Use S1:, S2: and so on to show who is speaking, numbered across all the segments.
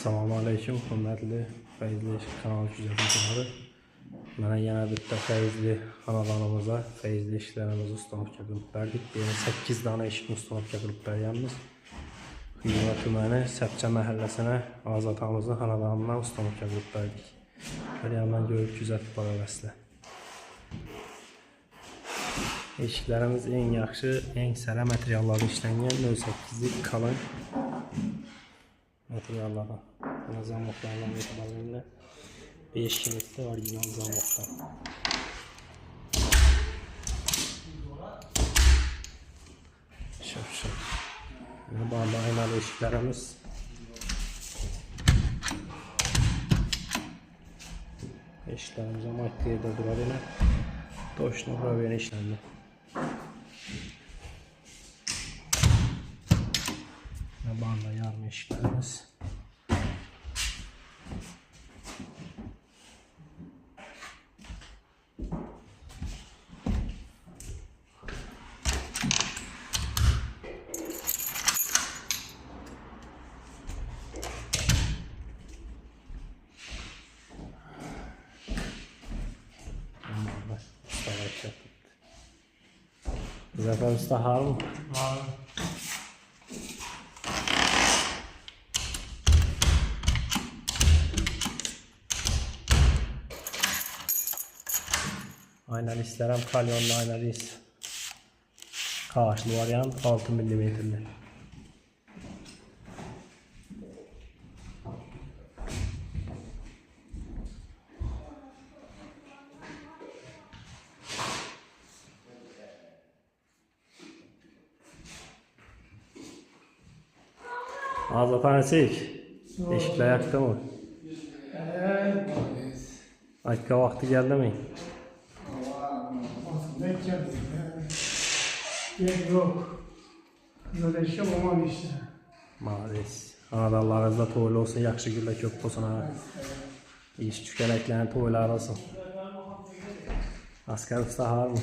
S1: Assalamualaikum, hörmətli feyzli kanal güzəşçiləri. Mənə yenə bitta feyzli kanallarımıza, feyzli işlərimizi ustanovka qılıb verdik. 8 dana eşik ustanovka qılıb veriyemiz. Xiyva tüməni Səpçə məhəlləsinə Azatamızın xanadanından ustanovka qılıb verdik. Bir yandan görüb güzət para vəslə. Eşiklərimiz en yaxşı, en sərə materialları işlənən 08'lik kalın materiallara. Zamoklarla etibarıyla 5 kilometre orijinal zamoklar. Şöp. Bağlı aynalı eşiklərimiz. Eşiklərimiz maddiyede durar yine. Doşlu röven işlendi. Bağlı yarım eşiklərimiz. Zafer Usta Harun. Aynalistlerim kalyonlu aynalist. Kaşlı varyant 6 mm'li. Azatanesik. Eşikler yaktı mı? Aytka vakti geldi mi?
S2: Yok. Böyle şey olmam işte.
S1: Maalesef. Anadolu'larınızda toylu olsun, yaxşı gülle kök olsun ha. İş tükeneklerin toylu arasın. Asker usta har mı?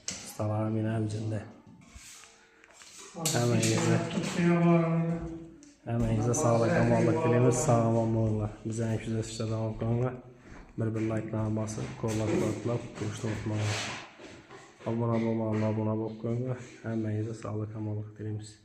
S1: Ustalarım yine evcinde. Emeğinize sağlık, amallık dilimiz sağlam olmalılar. Bize en güzel işte devam konular. Bir like'larına basıp, kollak, kuruşta unutmayın. Abone olmalı, abone olmalı. Emeğinize sağlık, amallık dilimiz.